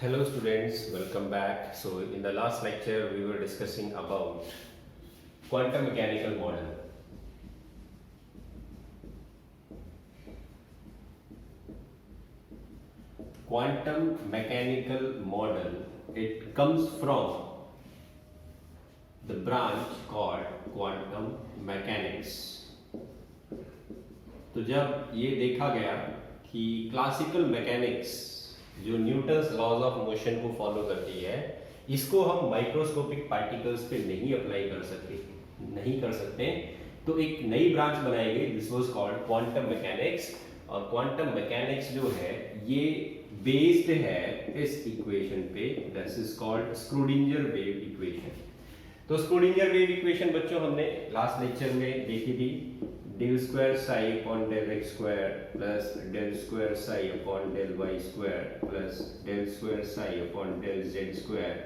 Hello students, welcome back. So in the last lecture we were discussing about quantum mechanical model. Quantum mechanical model, it comes from the branch called quantum mechanics. तो जब ये देखा गया कि classical mechanics जो Newton's laws of motion को follow करती है, इसको हम माइक्रोस्कोपिक पार्टिकल्स पे नहीं अप्लाई कर सकते, तो एक नई ब्रांच बनाई गई, this was called quantum mechanics. और क्वांटम मैकेनिक्स जो है ये बेस्ड है इस इक्वेशन पे, this is called Schrodinger wave equation. तो स्क्रूडिंजर वेव इक्वेशन बच्चों हमने लास्ट लेक्चर में देखी थी, del square psi upon del x square plus del square psi upon del y square plus del square psi upon del z square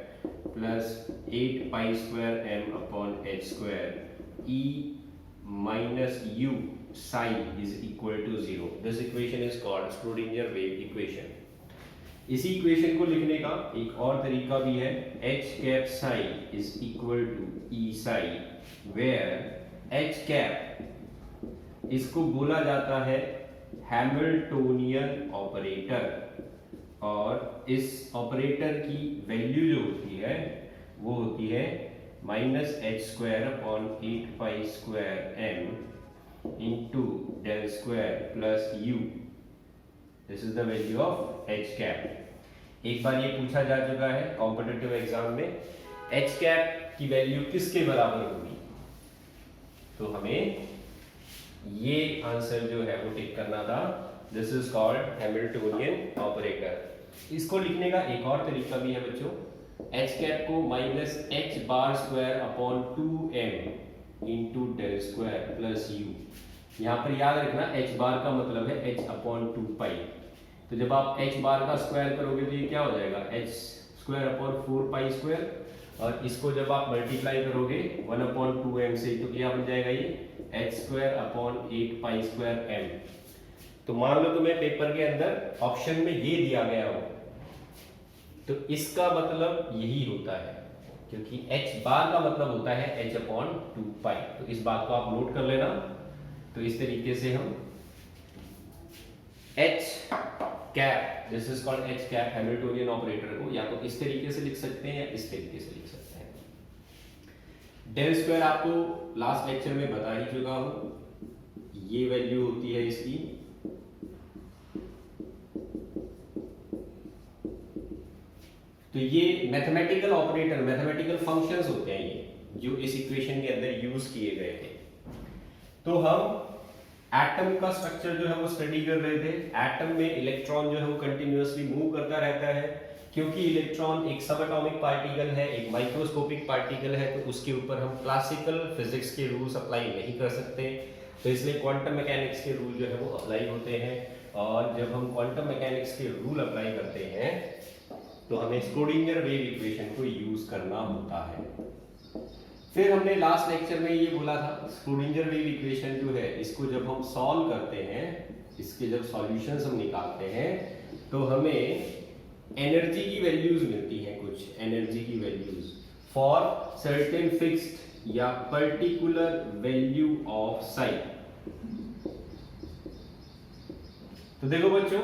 plus 8 pi square m upon h square e minus u psi is equal to 0. This equation is called Schrodinger wave equation. इसी equation को लिखने का एक और तरीका भी है, h cap psi is equal to e psi, where h cap इसको बोला जाता है हैमिल्टोनियन ऑपरेटर, और इस ऑपरेटर की वैल्यू जो होती है वो होती है minus h square upon 8 pi square m into del square plus U. This is the value of h cap. एक बार ये पूछा जा चुका है कॉम्पिटिटिव एग्जाम में, एच कैप की वैल्यू किसके बराबर होगी, तो हमें ये आंसर जो है वो टिक करना था। This is called Hamiltonian operator. इसको लिखने का एक और तरीका भी है बच्चों, एच कैप को minus h bar square upon 2m into del square plus U. यहाँ पर याद रखना एच बार का मतलब है एच अपॉन 2 पाई, तो जब आप एच बार का स्क्वायर करोगे तो ये क्या हो जाएगा, H square upon 4 pi square, और इसको जब आप मल्टीप्लाई करोगे 1 अपॉन 2m से, तो क्या बन जाएगा ये h square upon 8 pi square m. तो मान लो तुम्हें पेपर के अंदर ऑप्शन में ये दिया गया हो, तो इसका मतलब यही होता है, क्योंकि एच बार का मतलब होता है एच अपॉन 2 पाई। तो इस बात को आप नोट कर लेना। तो इस तरीके से हम H cap, this is called H cap Hamiltonian operator को या तो इस तरीके से लिख सकते हैं या इस तरीके से लिख सकते हैं। डेल स्क्वायर आपको लास्ट लेक्चर में बता ही चुका हूं, ये वैल्यू होती है इसकी, तो ये मैथमेटिकल ऑपरेटर, मैथमेटिकल फंक्शंस होते हैं ये जो इस इक्वेशन के अंदर यूज किए गए थे। तो हम एटम का स्ट्रक्चर जो है वो स्टडी कर रहे थे। एटम में इलेक्ट्रॉन जो है वो कंटिन्यूअसली मूव करता रहता है, क्योंकि इलेक्ट्रॉन एक सब एटॉमिक पार्टिकल है, एक माइक्रोस्कोपिक पार्टिकल है, तो उसके ऊपर हम क्लासिकल फिजिक्स के रूल्स अप्लाई नहीं कर सकते, तो इसलिए क्वांटम मैकेनिक्स के रूल जो है वो अप्लाई होते हैं। और जब हम क्वांटम मैकेनिक्स के रूल अप्लाई करते हैं तो हमें स्क्रोडिंगर वेव इक्वेशन को यूज करना होता है। फिर हमने लास्ट लेक्चर में ये बोला था, स्क्रोडिंगर वेव इक्वेशन जो है इसको जब हम सॉल्व करते हैं, इसके जब सॉल्यूशंस हम निकालते हैं, तो हमें एनर्जी की वैल्यूज मिलती हैं, कुछ एनर्जी की वैल्यूज फॉर सर्टेन फिक्स्ड या पर्टिकुलर वैल्यू ऑफ साई। तो देखो बच्चों,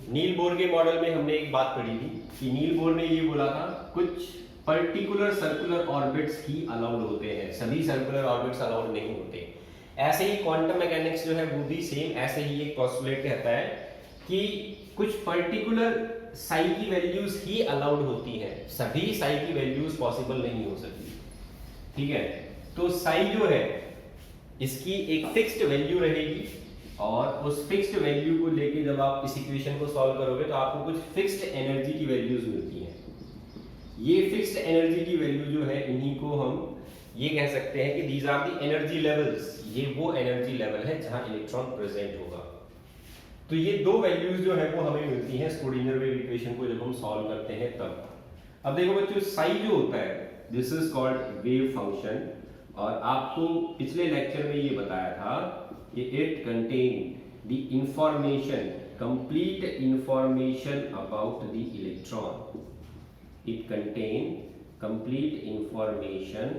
नील बोर के मॉडल में हमने एक बात पढ़ी थी कि नील बोर ने ये बोला था कुछ पर्टिकुलर सर्कुलर ऑर्बिट्स ही अलाउड होते हैं, सभी सर्कुलर ऑर्बिट्स अलाउड नहीं होते। ऐसे ही क्वांटम मैकेनिक्स जो है वो भी सेम ऐसे ही एक पोस्टुलेट कहता है कि कुछ पर्टिकुलर साई की वैल्यूज ही अलाउड होती हैं, सभी साई की वैल्यूज पॉसिबल नहीं हो सकती, ठीक है। तो साई जो है इसकी एक फिक्स्ड वैल्यू रहेगी, और उस फिक्स्ड वैल्यू को लेके जब आप इस इक्वेशन को सॉल्व करोगे तो आपको कुछ फिक्स्ड एनर्जी की वैल्यूज मिलती हैं। ये फिक्स्ड एनर्जी की वैल्यू जो है, इन्हीं को हम ये कह सकते हैं कि these are the energy levels. ये वो एनर्जी लेवल है जहां इलेक्ट्रॉन प्रेजेंट होगा। तो ये दो वैल्यूज जो है वो हमें मिलती हैं स्क्रोडिंगर वेव इक्वेशन को जब हम सॉल्व करते हैं तब। अब देखो बच्चों, साई जो होता है this is called wave function, और आपको पिछले लेक्चर में ये बताया था कि it contain the information, complete information about the electron. It contain complete information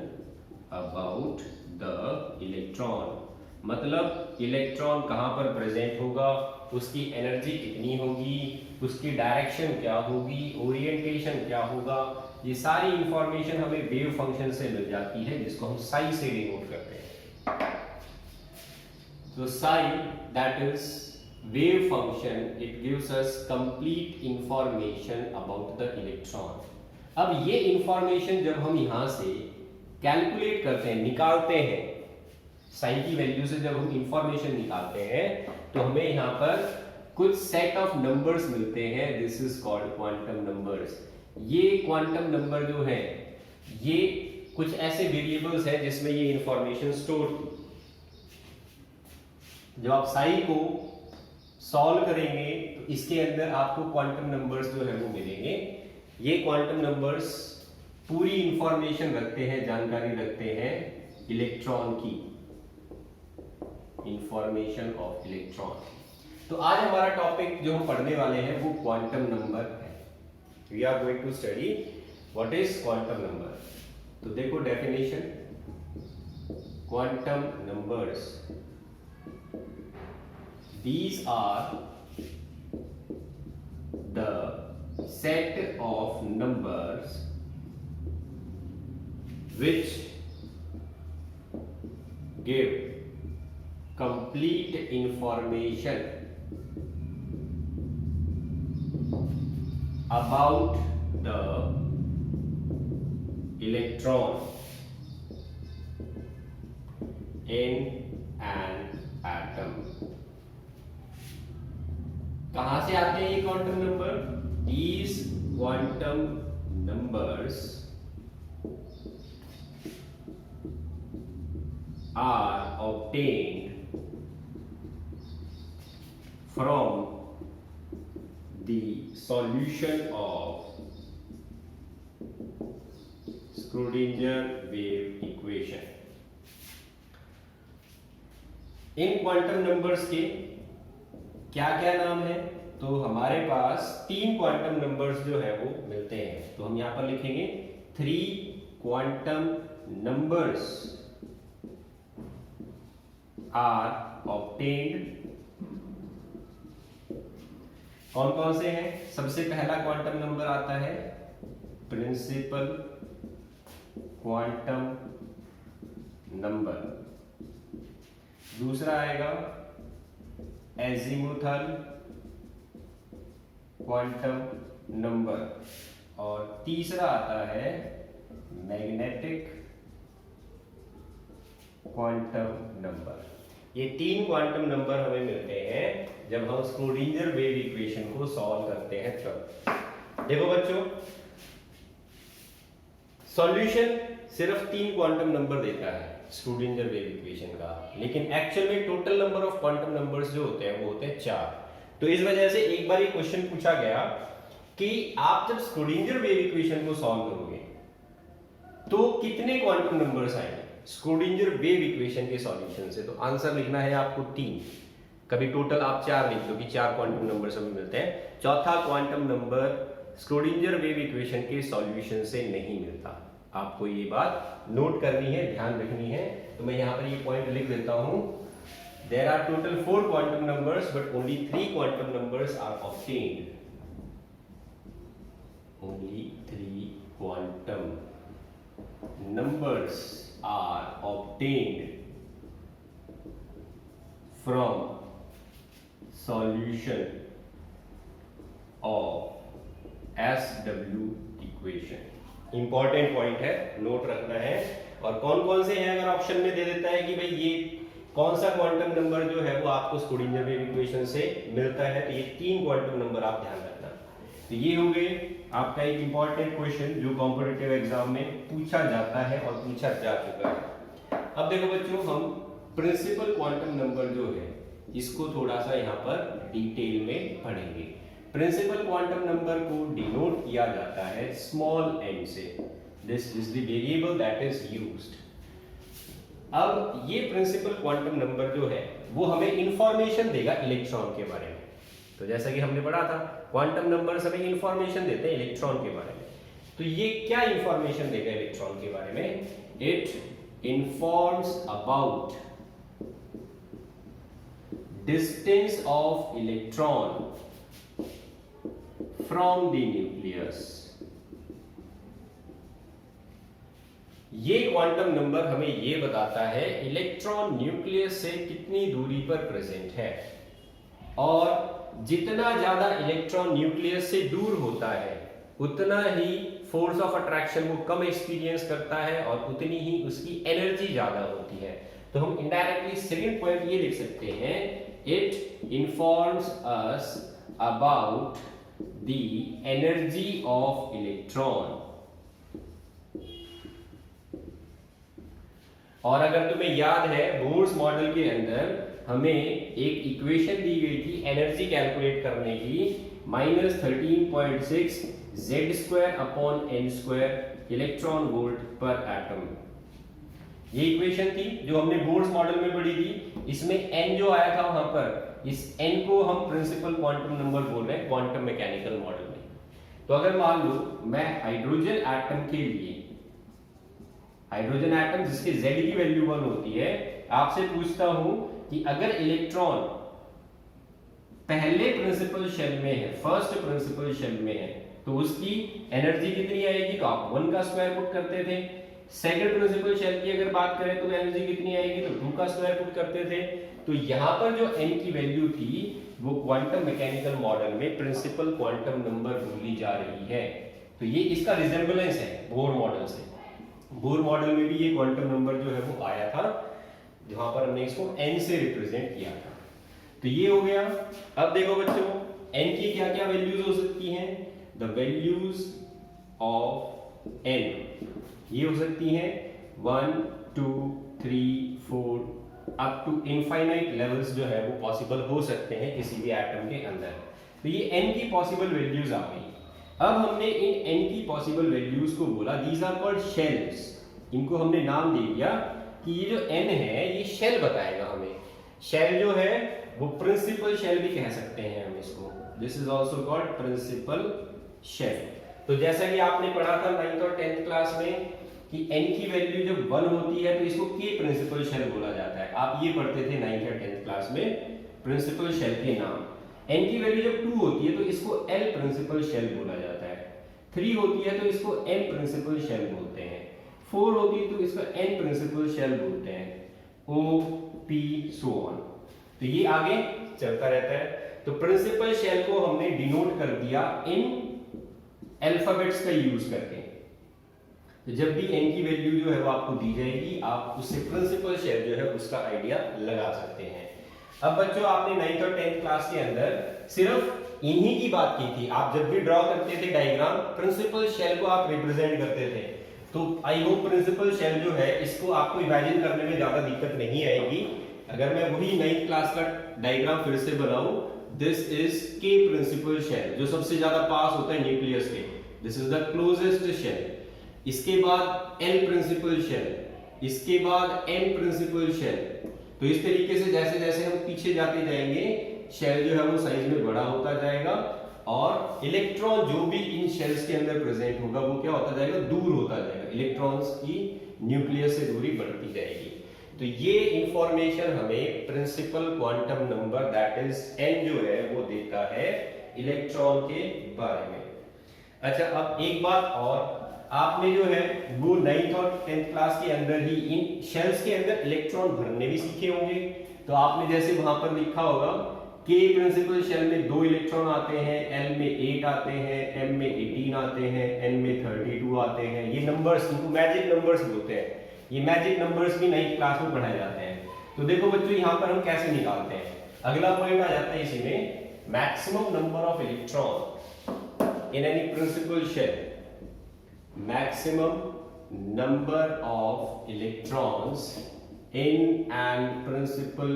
about the electron. मतलब इलेक्ट्रॉन कहाँ पर प्रेजेंट होगा, उसकी एनर्जी कितनी होगी, उसकी डायरेक्शन क्या होगी, ओरिएंटेशन क्या होगा, ये सारी इंफॉर्मेशन हमें वेव फंक्शन से मिल जाती है, जिसको हम साई से डिनोट करते हैं। तो Sai that is wave function, it gives us complete information about the electron. अब ये इंफॉर्मेशन जब हम यहां से कैलकुलेट करते हैं, निकालते हैं, साई की वैल्यू से जब हम इंफॉर्मेशन निकालते हैं तो हमें यहाँ पर कुछ सेट ऑफ नंबर्स मिलते हैं, this is called quantum numbers. ये क्वांटम नंबर जो है ये कुछ ऐसे वेरिएबल्स हैं जिसमें ये इंफॉर्मेशन स्टोर थी। जब आप साई को सॉल्व करेंगे तो इसके अंदर आपको क्वांटम नंबर्स जो है वो मिलेंगे। ये क्वांटम नंबर्स पूरी इंफॉर्मेशन रखते हैं, जानकारी रखते हैं इलेक्ट्रॉन की, इंफॉर्मेशन ऑफ इलेक्ट्रॉन। तो आज हमारा टॉपिक जो हम पढ़ने वाले हैं वो क्वांटम नंबर है। We are going to study what is quantum number. तो देखो definition, quantum numbers, these are the set of numbers which give complete information about the electron in an atom। कहां से आते हैं ये quantum number? These quantum numbers are obtained from the solution of Schrödinger wave equation। In quantum numbers के क्या क्या नाम है? तो हमारे पास 3 क्वांटम नंबर्स जो है वो मिलते हैं। तो हम यहां पर लिखेंगे 3 क्वांटम नंबर्स आर ऑब्टेन्ड। कौन कौन से हैं? सबसे पहला क्वांटम नंबर आता है प्रिंसिपल क्वांटम नंबर, दूसरा आएगा एजीमुथल क्वांटम नंबर, और तीसरा आता है मैग्नेटिक क्वांटम नंबर। ये 3 क्वांटम नंबर हमें मिलते हैं जब हम स्क्रोडिंजर वेव इक्वेशन को सॉल्व करते हैं तब। देखो बच्चों, सॉल्यूशन सिर्फ 3 क्वांटम नंबर देता है स्क्रोडिंजर वेव इक्वेशन का, लेकिन एक्चुअल में total number of quantum numbers जो होते हैं वो होते हैं 4। तो इस वजह से एक बार ये क्वेश्चन पूछा गया कि आप जब स्क्रोडिंजर वेव इक्वेशन को सॉल्व करोगे तो कितने क्वांटम नंबर्स आएंगे स्क्रोडिंजर वेव इक्वेशन के सॉल्यूशन से? तो आंसर लिखना है आपको 3। कभी टोटल आप 4 लिख दो कि 4 क्वांटम नंबर्स हमें मिलते हैं। चौथा quantum number Schrödinger wave equation के सॉल्यूशन से नहीं मिलता। आपको ये बात नोट करनी है, ध्यान रखनी है। तो मैं यहां पर ये पॉइंट लिख देता हूं। There are total 4 quantum numbers, but only 3 quantum numbers are obtained. Only 3 quantum numbers are obtained from solution of SW equation। Important point है, नोट रखना है। और कौन कौन से हैं, अगर ऑप्शन में दे देता है कि भाई ये कौन सा क्वांटम नंबर जो है वो आपको स्क्रोडिंजर वेव इक्वेशन से मिलता है, तो ये 3 क्वांटम नंबर आप ध्यान रखना। तो ये हो गए आपका एक इंपॉर्टेंट क्वेश्चन जो कॉम्पिटिटिव एग्जाम में पूछा जाता है और पूछा जा चुका है। अब देखो बच्चों, हम प्रिंसिपल क्वांटम नंबर जो है इसको थोड़ा सा यहाँ पर डिटेल में पढ़ेंगे। प्रिंसिपल क्वांटम नंबर को डिनोट किया जाता है स्मॉल n से। This is the variable that is used. अब ये प्रिंसिपल क्वांटम नंबर जो है वो हमें इंफॉर्मेशन देगा इलेक्ट्रॉन के बारे में। तो जैसा कि हमने पढ़ा था, क्वांटम नंबर्स हमें इंफॉर्मेशन देते हैं इलेक्ट्रॉन के बारे में। तो ये क्या इंफॉर्मेशन देगा इलेक्ट्रॉन के बारे में? It informs about distance of electron from the nucleus. ये क्वांटम नंबर हमें ये बताता है इलेक्ट्रॉन न्यूक्लियस से कितनी दूरी पर प्रेजेंट है, और जितना ज्यादा इलेक्ट्रॉन न्यूक्लियस से दूर होता है उतना ही फोर्स ऑफ अट्रैक्शन वो कम एक्सपीरियंस करता है और उतनी ही उसकी एनर्जी ज्यादा होती है। तो हम इनडायरेक्टली सेकंड पॉइंट ये लिख सकते हैं, it informs us about the energy of electron. और अगर तुम्हें याद है बोर्स मॉडल के अंदर हमें एक इक्वेशन दी गई थी एनर्जी कैलकुलेट करने की, -13.6 Z² upon n² electron volt पर एटम। ये इक्वेशन थी जो हमने बोर्स मॉडल में पढ़ी थी। इसमें n जो आया था वहां पर, इस n को हम प्रिंसिपल क्वांटम नंबर बोल रहे हैं क्वांटम मैकेनिकल मॉडल में। तो अगर मान लो मैं हाइड्रोजन एटम के लिए, हाइड्रोजन एटम जिसके Z की वैल्यू 1 होती है, आपसे पूछता हूं कि अगर इलेक्ट्रॉन पहले प्रिंसिपल शेल में है, फर्स्ट प्रिंसिपल शेल में है, तो उसकी एनर्जी कितनी आएगी? तो आप 1 का स्क्वायर पुट करते थे। सेकंड प्रिंसिपल शेल की अगर बात करें तो एनर्जी कितनी आएगी? तो 2 का स्क्वायर पुट करते थे। तो यहां पर जो n की वैल्यू थी वो क्वांटम मैकेनिकल मॉडल में प्रिंसिपल क्वांटम नंबर बोली जा रही है। तो ये इसका रिजेंबलेंस है बोर मॉडल से। बोर मॉडल में भी ये क्वांटम नंबर जो है वो आया था, जहां पर हमने इसको n से रिप्रेजेंट किया था। तो ये हो गया। अब देखो बच्चों, n की क्या क्या वैल्यूज हो सकती हैं? द वैल्यूज ऑफ n ये हो सकती हैं 1 2 3 4 अप टू इनफाइनाइट लेवल्स जो है वो पॉसिबल हो सकते हैं किसी भी एटम के अंदर। तो ये n की पॉसिबल वैल्यूज आ गई। अब हमने इन n की पॉसिबल वैल्यूज को बोला दीज आर कॉल्ड शेल्स। इनको हमने नाम दे दिया कि ये जो n है ये शेल बताएगा हमें। शेल जो है वो प्रिंसिपल शेल भी कह सकते हैं हम इसको। This is also called principal shell. तो जैसा कि आपने पढ़ा था 9th और 10th क्लास में कि n की वैल्यू जब 1 होती है तो इसको k प्रिंसिपल शेल बोला जाता है। आप ये पढ़ते थे 9th या 10th क्लास में प्रिंसिपल शेल के नाम। n की वैल्यू जब 2 होती है तो इसको l प्रिंसिपल शेल बोला जाता है। 3 होती है तो इसको m प्रिंसिपल शेल बोलते हैं। 4 होती है तो इसको n प्रिंसिपल शेल बोलते हैं। o p so on. तो ये आगे चलता रहता है। तो प्रिंसिपल शेल को हमने डिनोट कर दिया इन अल्फाबेट्स का यूज करके। तो जब भी n की वैल्यू जो है वो आपको दी जाएगी, आप उससे प्रिंसिपल शेल जो है उसका आइडिया लगा सकते हैं। अब बच्चों, आपने 9th और 10th क्लास के अंदर सिर्फ इन्हीं की बात की थी। आप जब भी ड्रॉ करते थे डायग्राम, प्रिंसिपल शेल को आप रिप्रेजेंट करते थे। तो आई होप प्रिंसिपल शेल जो है इसको आपको इमेजिन करने में ज्यादा दिक्कत नहीं आएगी। अगर मैं वही 9th क्लास का डायग्राम फिर से बनाऊं, this is K principal shell जो सबसे ज्यादा पास होता है न्यूक्लियस के। This is the closest shell. इसके बाद एल प्रिंसिपल शेल, इसके बाद एम प्रिंसिपल शेल। तो इस तरीके से जैसे जैसे हम पीछे जाते जाएंगे शेल जो है वो साइज में बड़ा होता जाएगा और इलेक्ट्रॉन जो भी इन शेल्स के अंदर प्रेजेंट होगा वो क्या होता जाएगा? दूर होता जाएगा। इलेक्ट्रॉन्स की न्यूक्लियस से दूरी बढ़ती जाएगी। तो ये इंफॉर्मेशन हमें principal quantum number that is n जो है वो देता है इलेक्ट्रॉन के बारे में। अच्छा, अब एक बात और, आपने जो है वो 9th और 10th क्लास के अंदर ही इन शेल्स के अंदर इलेक्ट्रॉन भरने भी सीखे होंगे। तो आपने जैसे वहां पर लिखा होगा K प्रिंसिपल शेल में 2 इलेक्ट्रॉन आते हैं, L में 8 आते हैं, M में 18 आते हैं, N में 32 आते हैं। ये नंबर्स, इनको मैजिक नंबर्स बोलते हैं। ये मैजिक नंबर्स भी 9th क्लास में पढ़ाए जाते हैं। तो देखो बच्चों, यहाँ पर हम कैसे निकालते हैं। अगला पॉइंट आ जाता है इसी में, maximum number of electron in any principal shell. Maximum number of electrons in an principal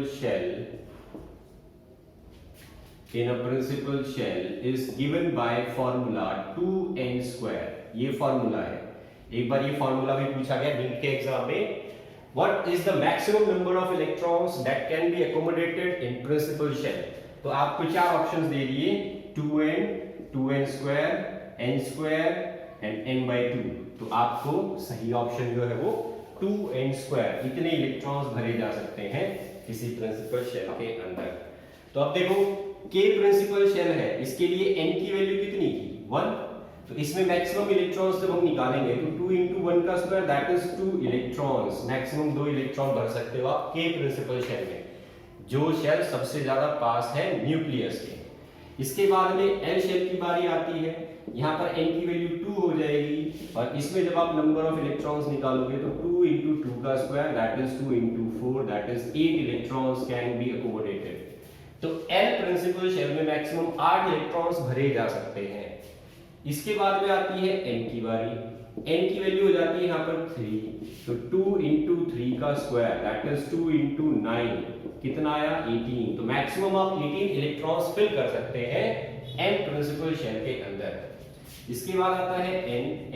shell is given by formula 2n square। ये फॉर्मूला है, एक बार ये फॉर्मूला भी पूछा गया नीट के एग्जाम में। What is the maximum number of electrons that can be accommodated in principal shell? तो आपको 4 ऑप्शंस दे दिए, 2n, 2n square, n square, and n by 2, तो आपको सही ऑप्शन जो है वो 2n² इतने इलेक्ट्रॉन्स भरे जा सकते हैं किसी प्रिंसिपल शेल के अंदर। तो अब देखो k प्रिंसिपल शेल है, इसके लिए n की वैल्यू कितनी थी 1, तो इसमें मैक्सिमम इलेक्ट्रॉन्स जब हम निकालेंगे तो 2 into 1 का square that is 2 electrons, maximum 2 electron भर सकते हो आप k प्रिंसिपल शेल में, जो शेल सबसे ज्यादा पास है न्यूक्लियस के। इसके बाद में L शेल की बारी आती है, यहाँ पर n की वैल्यू 2 हो जाएगी और इसमें जब आप नंबर ऑफ इलेक्ट्रॉन्स निकालोगे तो 2 into 2 का square that is 2 into 4 that is 8 electrons can be accommodated. तो L प्रिंसिपल शेल में मैक्सिमम 8 इलेक्ट्रॉन्स भरे जा सकते हैं। इसके बाद में आती है n की बारी, n की वैल्यू हो जाती है यहाँ पर 3, तो 2 into 3 का स्क्वायर दैट इज 2 into 9, कितना आया 18, तो मैक्सिमम आप 18 इलेक्ट्रॉन्स फिल कर सकते हैं n प्रिंसिपल शेल के अंदर। इसके बाद आता है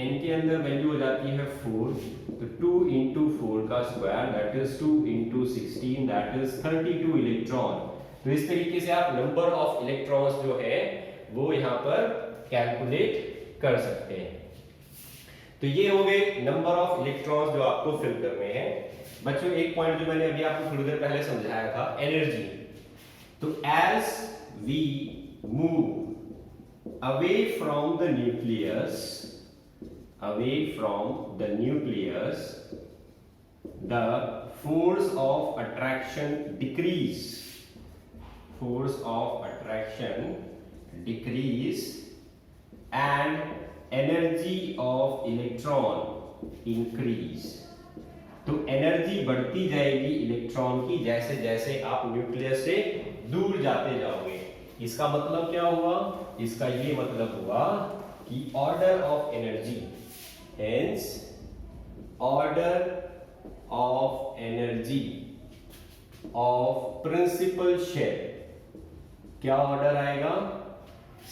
n के अंदर वैल्यू हो जाती है 4, तो 2 into 4 का square that is 2 into 16 that is 32 electron. तो इस तरीके से आप नंबर ऑफ इलेक्ट्रॉन्स जो है वो यहाँ पर कैलकुलेट कर सकते हैं। तो ये हो गए नंबर ऑफ इलेक्ट्रॉन्स जो आपको फिल करने हैं। बच्चों एक पॉइंट जो मैंने अभी आपको थोड़ी देर पहले समझाया था, एनर्जी। तो as we move away from the nucleus, the force of attraction decrease and energy of electron increase। तो एनर्जी बढ़ती जाएगी इलेक्ट्रॉन की जैसे जैसे आप न्यूक्लियस से दूर जाते जाओगे। इसका मतलब क्या हुआ, इसका ये मतलब हुआ कि order of energy, hence order of energy of principal shell, क्या ऑर्डर आएगा,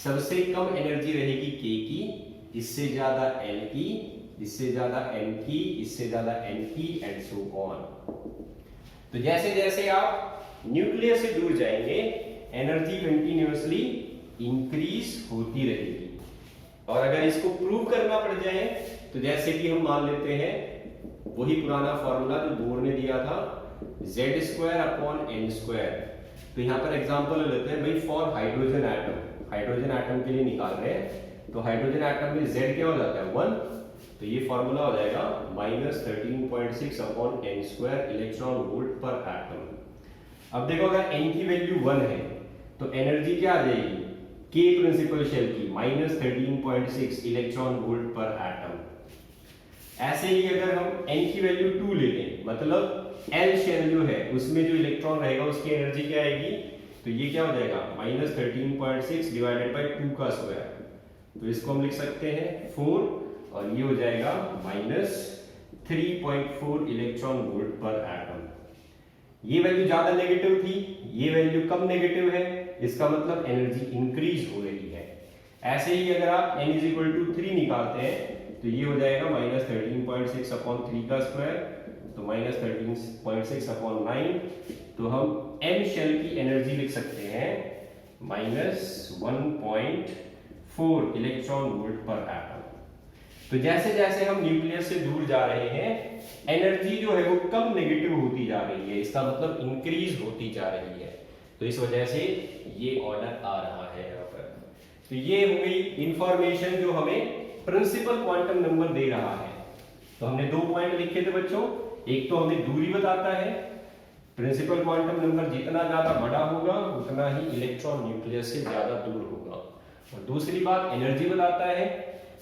सबसे कम एनर्जी रहेगी k की, इससे ज्यादा l की, इससे ज्यादा n की, इससे ज्यादा n की एंड सो ऑन। तो जैसे जैसे आप न्यूक्लियस से दूर जाएंगे एनर्जी कंटिन्यूअसली इंक्रीज होती रहेगी। और अगर इसको प्रूव करना पड़ जाए तो जैसे कि हम मान लेते हैं वही पुराना फॉर्मूला जो बोर ने दिया था, z² n²। तो यहाँ पर एग्जांपल लेते हैं भाई, फॉर हाइड्रोजन एटम के लिए निकाल रहे हैं, तो हाइड्रोजन एटम में z क्या हो जाता है 1, तो ये फॉर्मूला हो जाएगा -13.6 n² इलेक्ट्रॉन वोल्ट पर एटम। अब देखो अगर n की वैल्यू 1 है तो एनर्जी क्या आ जाएगी k प्रिंसिपल शेल की -13.6 इलेक्ट्रॉन वोल्ट पर एटम। ऐसे ही अगर हम n की वैल्यू 2 ले लें, मतलब L शेल जो है उसमें जो इलेक्ट्रॉन रहेगा उसकी एनर्जी क्या आएगी, तो ये क्या हो जाएगा -13.6 डिवाइडेड बाय 2 का स्क्वायर, तो इसको हम लिख सकते हैं 4 और ये हो जाएगा -3.4 इलेक्ट्रॉन वोल्ट पर एटम। ये वैल्यू ज्यादा नेगेटिव थी, ये वैल्यू कम नेगेटिव है, इसका मतलब एनर्जी इंक्रीज हो रही है। ऐसे ही अगर आप n = 3 निकालते हैं तो ये हो जाएगा -13.6 अपॉन 3 का स्क्वायर, तो -13.6 अपॉन 9, तो हम m शेल की एनर्जी लिख सकते हैं -1.4 इलेक्ट्रॉन वोल्ट पर एटम। तो जैसे जैसे हम न्यूक्लियस से दूर जा रहे हैं एनर्जी जो है वो कम नेगेटिव होती जा रही है, इसका मतलब इंक्रीज होती जा रही है। तो इस वजह से ये ऑर्डर आ रहा है यहाँ पर। तो ये हो गई इंफॉर्मेशन जो हमें प्रिंसिपल क्वांटम नंबर दे रहा है। तो हमने 2 पॉइंट लिखे थे बच्चों, एक तो हमें दूरी बताता है, प्रिंसिपल क्वांटम नंबर जितना ज्यादा बड़ा होगा उतना ही इलेक्ट्रॉन न्यूक्लियस से ज्यादा दूर होगा, और दूसरी बात एनर्जी बताता है,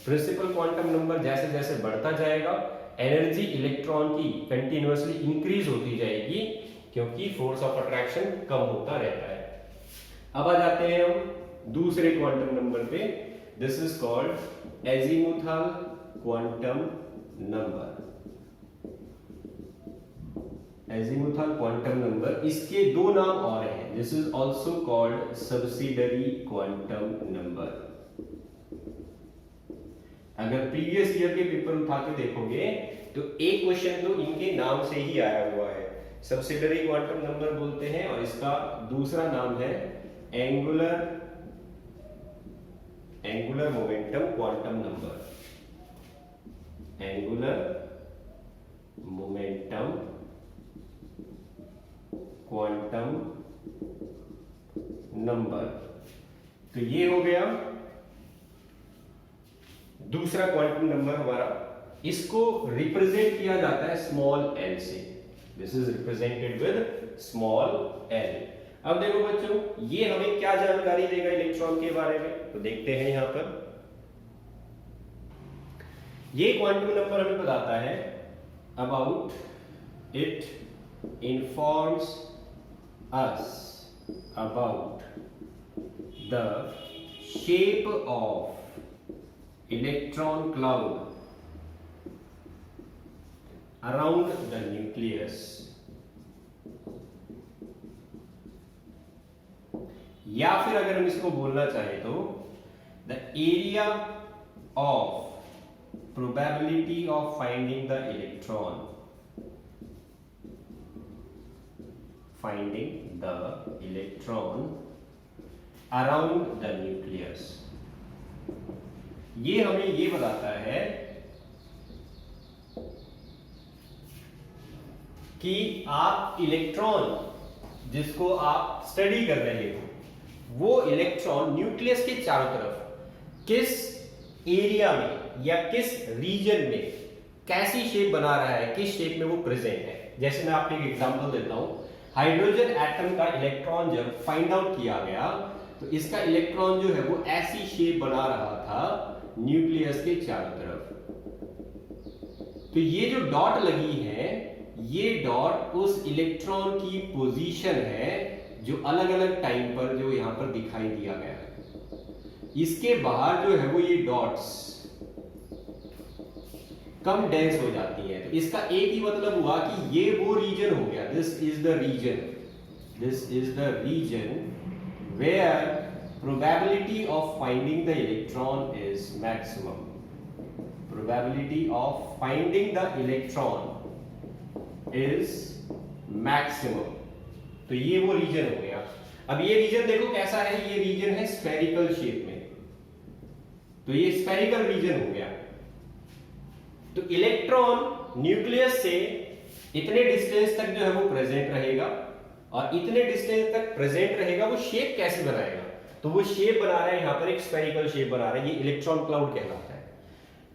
प्रिंसिपल क्वांटम नंबर जैसे जैसे बढ़ता जाएगा एनर्जी इलेक्ट्रॉन की कंटिन्यूअसली इंक्रीज होती जाएगी क्योंकि फोर्स ऑफ अट्रैक्शन कम होता रहता है। अब आ जाते हैं हम दूसरे क्वांटम नंबर पे, this is called azimuthal quantum number. Azimuthal quantum number, इसके 2 नाम और हैं, this is also called subsidiary quantum number. अगर प्रीवियस ईयर के पेपर उठा के देखोगे तो एक क्वेश्चन तो इनके नाम से ही आया हुआ है, सब्सिडरी क्वांटम नंबर बोलते हैं, और इसका दूसरा नाम है angular momentum quantum number. Angular momentum quantum number. तो ये हो गया दूसरा क्वांटम नंबर हमारा। इसको रिप्रेजेंट किया जाता है स्मॉल एल से। This is represented with small L. अब देखो बच्चों, ये हमें क्या जानकारी देगा इलेक्ट्रॉन के बारे में, तो देखते हैं यहां पर। ये क्वांटम नंबर हमें बताता है about it informs us about the shape of electron cloud around the nucleus, या फिर अगर हम इसको बोलना चाहें तो the area of probability of finding the electron around the nucleus। ये हमें ये बताता है कि आप इलेक्ट्रॉन जिसको आप स्टडी कर रहे हो वो इलेक्ट्रॉन न्यूक्लियस के चारों तरफ किस एरिया में या किस रीजन में कैसी शेप बना रहा है, किस शेप में वो प्रेजेंट है। जैसे मैं आपको एक एग्जांपल देता हूं, हाइड्रोजन एटम का इलेक्ट्रॉन जब फाइंड आउट किया गया तो इसका इलेक्ट्रॉन जो है वो ऐसी शेप बना रहा था न्यूक्लियस के चारों तरफ। तो ये जो डॉट लगी है, ये डॉट उस इलेक्ट्रॉन की पोजीशन है जो अलग अलग टाइम पर जो यहां पर दिखाई दिया गया है। इसके बाहर जो है वो ये डॉट्स कम डेंस हो जाती है। तो इसका एक ही मतलब हुआ कि ये वो रीजन हो गया, this is the region where probability of finding the electron is maximum. Probability of finding the electron is maximum. तो ये वो रीजन हो गया। अब ये रीजन देखो कैसा है, ये रीजन है स्फेरिकल शेप में, तो ये स्फेरिकल रीजन हो गया। तो इलेक्ट्रॉन न्यूक्लियस से इतने डिस्टेंस तक जो है वो प्रेजेंट रहेगा, और इतने डिस्टेंस तक प्रेजेंट रहेगा। वो शेप कैसे बनाएगा, तो वो शेप बना रहा है यहां पर एक स्फेरिकल शेप बना रहा है, ये इलेक्ट्रॉन क्लाउड कहलाता है।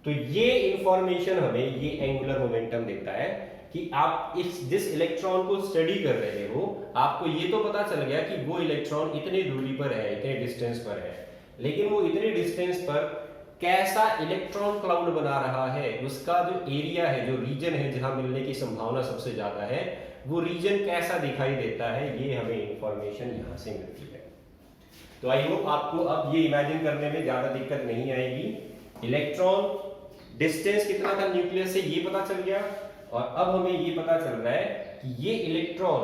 तो ये इंफॉर्मेशन हमें ये एंगुलर मोमेंटम देता है कि आप जिस इलेक्ट्रॉन को स्टडी कर रहे हो, आपको ये तो पता चल गया कि वो इलेक्ट्रॉन इतने दूरी पर है, इतने डिस्टेंस पर है, लेकिन वो इतने डिस्टेंस पर कैसा इलेक्ट्रॉन क्लाउड बना रहा है, उसका जो एरिया है, जो रीजन है जहां मिलने की संभावना सबसे ज्यादा है, वो रीजन कैसा दिखाई देता है, ये हमें इंफॉर्मेशन यहां से मिलती है। तो आई होप आपको अब ये इमेजिन करने में ज्यादा दिक्कत नहीं आएगी। इलेक्ट्रॉन डिस्टेंस कितना था न्यूक्लियस से ये पता चल गया, और अब हमें ये पता चल रहा है कि ये इलेक्ट्रॉन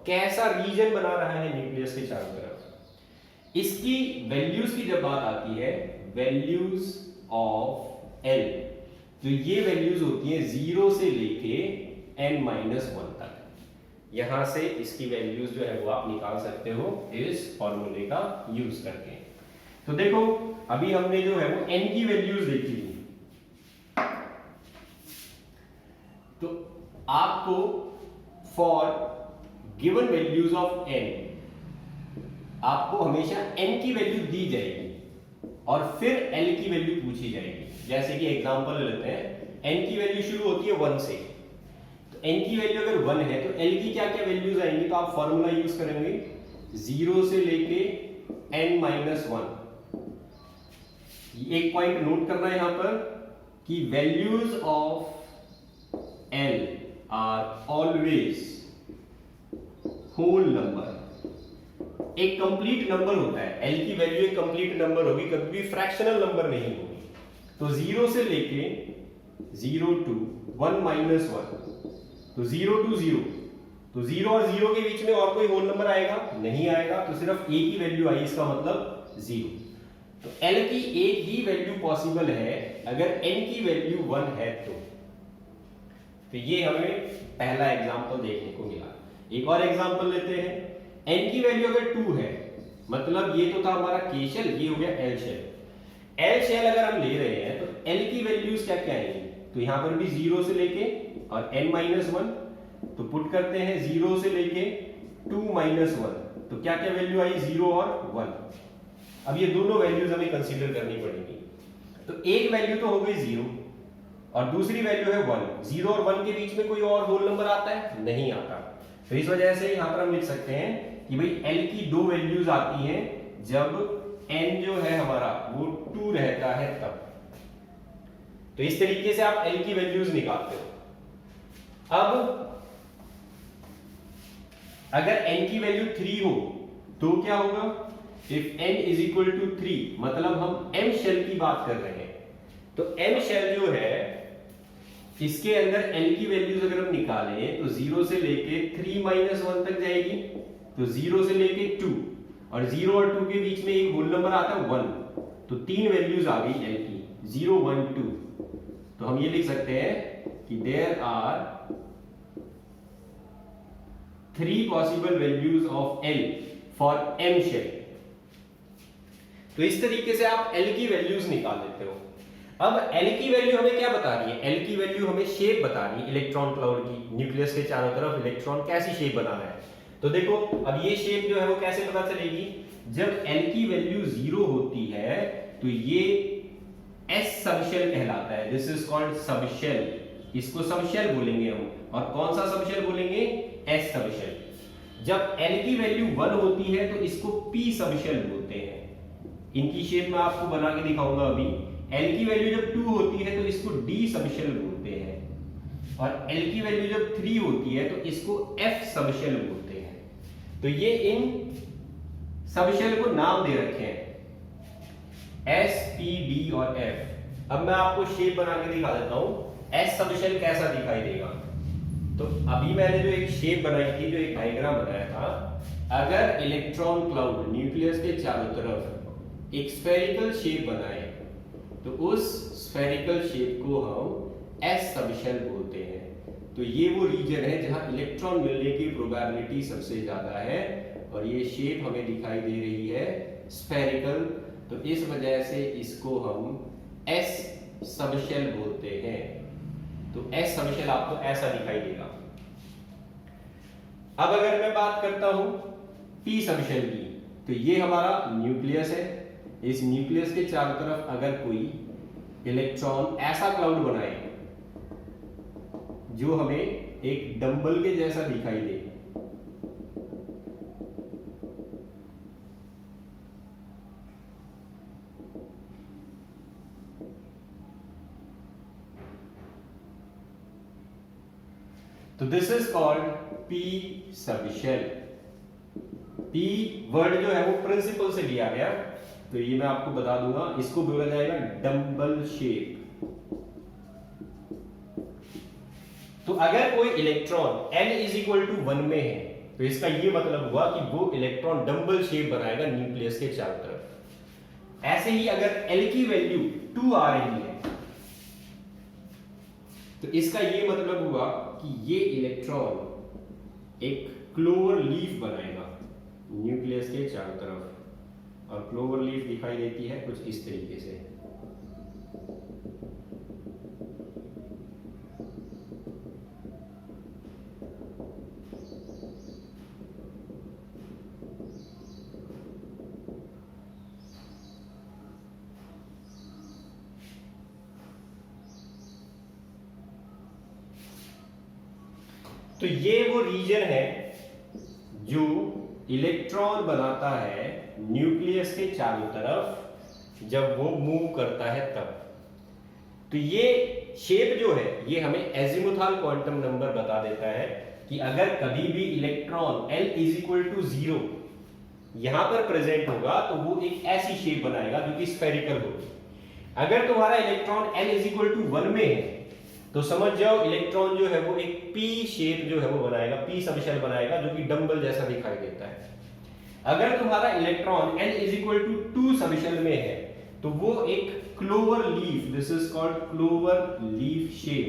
कैसा रीजन बना रहा है न्यूक्लियस के चारों तरफ। इसकी वैल्यूज की जब बात आती है, वैल्यूज ऑफ एल, तो ये वैल्यूज होती है 0 से लेके n-1 तक। यहां से इसकी वैल्यूज जो है वो आप निकाल सकते हो इस फॉर्मूले का यूज करके। तो देखो अभी हमने जो है वो n की वैल्यूज देखी थी, तो आपको for given values of n आपको हमेशा n की वैल्यू दी जाएगी और फिर l की वैल्यू पूछी जाएगी। जैसे कि एग्जांपल लेते हैं, n की वैल्यू शुरू होती है 1 से, तो n की वैल्यू अगर 1 है तो l की क्या क्या वैल्यूज आएंगी, तो आप फॉर्मूला यूज करेंगे 0 से लेके n-1। एक पॉइंट नोट करना है यहां पर कि values of l are always whole number. एक कंप्लीट नंबर होता है, l की वैल्यू एक कंप्लीट नंबर होगी, कभी भी फ्रैक्शनल नंबर नहीं होगी। तो 0 से लेके 0 to 1-1, तो 0 to 0, तो 0 और 0 के बीच में और कोई होल नंबर आएगा नहीं आएगा, तो सिर्फ a की वैल्यू आई, इसका मतलब 0। तो l की एक ही वैल्यू पॉसिबल है अगर n की वैल्यू 1 है तो ये हमें पहला एग्जांपल देखने को मिला। एक और एग्जांपल लेते हैं, n की वैल्यू अगर 2 है, मतलब ये तो था हमारा k शेल, ये हो गया l शेल। l शेल अगर हम ले रहे हैं तो l की वैल्यूज क्या क्या आएंगी, तो यहां पर भी 0 से लेके और n-1, तो पुट करते हैं 0 से लेके 2-1, तो क्या क्या वैल्यू आई, 0 और 1। अब ये दोनों वैल्यूज हमें कंसीडर करनी पड़ेगी। तो एक वैल्यू तो हो गई 0 और दूसरी वैल्यू है 1। 0 और 1 के बीच में कोई और होल नंबर आता है, नहीं आता। तो इस वजह से यहां पर हम लिख सकते हैं कि भाई L की दो वैल्यूज आती हैं जब n जो है हमारा वो 2 रहता है तब। तो इस तरीके से आप L की वैल्यूज निकालते हो। अब अगर n की वैल्यू 3 हो तो क्या होगा, if n is equal to 3, मतलब हम m शेल की बात कर रहे हैं। तो m शेल जो है इसके अंदर n की वैल्यूज अगर हम निकालें तो 0 से लेके 3-1 तक जाएगी। तो 0 से लेके 2 और 0 और 2 के बीच में एक होल नंबर आता है 1, तो 3 वैल्यूज आ गई L की, 0, 1, 2। तो हम ये लिख सकते हैं कि there are 3 possible values of L for m shell. तो इस तरीके से आप L की वैल्यूज निकाल लेते हो। अब L की वैल्यू हमें क्या बता रही है, L की वैल्यू हमें शेप बता रही है इलेक्ट्रॉन क्लाउड की। न्यूक्लियस के चारों तरफ इलेक्ट्रॉन कैसी शेप बना रहा है। तो देखो अब ये शेप जो है वो कैसे पता चलेगी, जब L की वैल्यू 0 होती है तो ये S सबशेल कहलाता है। दिस इज कॉल्ड सबशेल, इसको सबशेल बोलेंगे हम। और कौन सा सबशेल बोलेंगे, S सबशेल। जब L की वैल्यू 1 होती है तो इसको P सबशेल बोलते हैं। इनकी शेप मैं आपको बना के दिखाऊंगा अभी। L की वैल्यू जब 2 होती है तो इसको D सबशेल बोलते हैं और L की वैल्यू जब 3 होती है तो इसको F सबशेल बोलते हैं। तो ये इन सबशेल को नाम दे रखे हैं S, P, D और F। अब मैं आपको शेप बना के दिखा देता हूं S सबशेल कैसा दिखाई देगा। तो अभी मैंने जो एक शेप बनाई थी, जो एक डायग्राम बनाया था, अगर इलेक्ट्रॉन क्लाउड न्यूक्लियस के चारों तरफ एक स्फेरिकल शेप बनाए तो उस स्फेरिकल शेप को हम S सबशेल बोलते हैं। तो ये वो रीजन है जहां इलेक्ट्रॉन मिलने की प्रोबेबिलिटी सबसे ज्यादा है और ये शेप हमें दिखाई दे रही है स्फेरिकल। तो इस वजह से इसको हम S सबशेल बोलते हैं। तो S सबशेल आपको ऐसा दिखाई देगा। अब अगर मैं बात करता हूं P सबशेल की, तो ये हमारा न्यूक्लियस है। इस न्यूक्लियस के चारों तरफ अगर कोई इलेक्ट्रॉन ऐसा क्लाउड बनाए जो हमें एक डंबल के जैसा दिखाई दे, तो this is called P subshell. P word जो है वो प्रिंसिपल से लिया गया, तो ये मैं आपको बता दूंगा। इसको बोला जाएगा डंबल शेप। तो अगर कोई electron n is equal to 1 में है तो इसका ये मतलब हुआ कि वो इलेक्ट्रॉन डंबल शेप बनाएगा न्यूक्लियस के चारों तरफ। ऐसे ही अगर L की वैल्यू 2 आ रही है तो इसका ये मतलब हुआ कि ये इलेक्ट्रॉन एक क्लोवर लीफ बनाएगा न्यूक्लियस के चारों तरफ। और क्लोवर लीफ दिखाई देती है कुछ इस तरीके से। तो ये वो रीजन है जो इलेक्ट्रॉन बनाता है न्यूक्लियस के चारों तरफ जब वो मूव करता है तब। तो ये शेप जो है ये हमें एजिमुथाल क्वांटम नंबर बता देता है कि अगर कभी भी electron L is equal to 0 यहां पर प्रेजेंट होगा तो वो एक ऐसी शेप बनाएगा जो कि स्फेरिकल होगी। अगर तुम्हारा electron L is equal to 1 में है तो समझ जाओ इलेक्ट्रॉन जो है वो एक P शेप जो है वो बनाएगा, P सबशेल बनाएगा जो कि डंबल जैसा दिखाई देता है। अगर तुम्हारा electron L is equal to 2 subshell में है तो वो एक clover leaf, this is called clover leaf shape.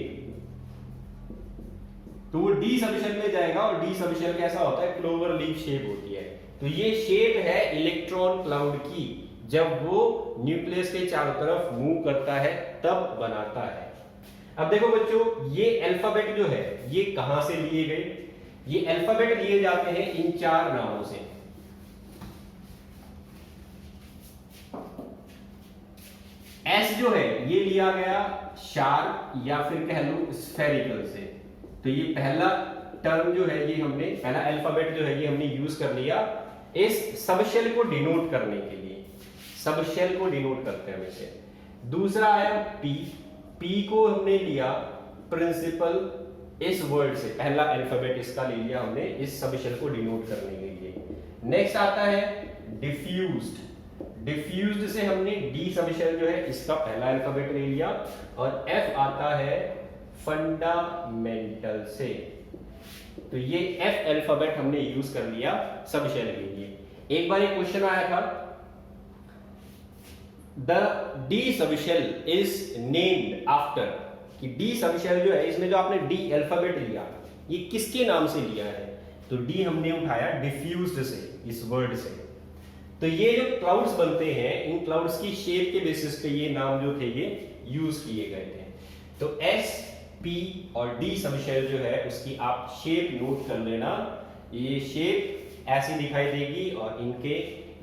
तो वो D सबशेल में जाएगा और D सबशेल कैसा होता है, क्लोवर लीफ शेप होती है। तो ये शेप है इलेक्ट्रॉन क्लाउड की, जब वो न्यूक्लियस के चारों तरफ मूव करता है तब बनाता है। अब देखो बच्चों, ये अल्फाबेट जो है ये कहां से लिए गए? ये अल्फाबेट लिए जाते हैं इन 4 नामों से। एस जो है ये लिया गया शार्प या फिर कह लो स्फेरिकल से। तो ये पहला टर्म जो है ये हमने, पहला अल्फाबेट जो है ये हमने यूज कर लिया इस सबशेल को डिनोट करने के लिए। सबशेल को डिनोट करते हैं हम इसे। दूसरा आया पी। पी को हमने लिया प्रिंसिपल इस वर्ड से, पहला अल्फाबेट इसका ले लिया हमने इस सबशेल को डिनोट करने के लिए। नेक्स्ट आता है डिफ्यूज्ड। डिफ्यूज्ड से हमने डी सबशेल जो है इसका पहला अल्फाबेट ले लिया। और एफ आता है फंडामेंटल से। तो ये एफ अल्फाबेट हमने यूज कर लिया सबशेल के लिए। एक बार एक क्वेश्चन आया था, the D subshell is named after, कि डी सबशेल जो है इसमें जो आपने डी अल्फाबेट लिया ये किसके नाम से लिया है? तो डी हमने उठाया डिफ्यूज्ड से, इस वर्ड से। तो ये जो क्लाउड्स बनते हैं इन क्लाउड्स की शेप के बेसिस पे ये नाम जो थे ये यूज किए गए थे। तो एस, पी और डी सबशेल जो है उसकी आप शेप नोट कर लेना। ये शेप ऐसी दिखाई देगी और इनके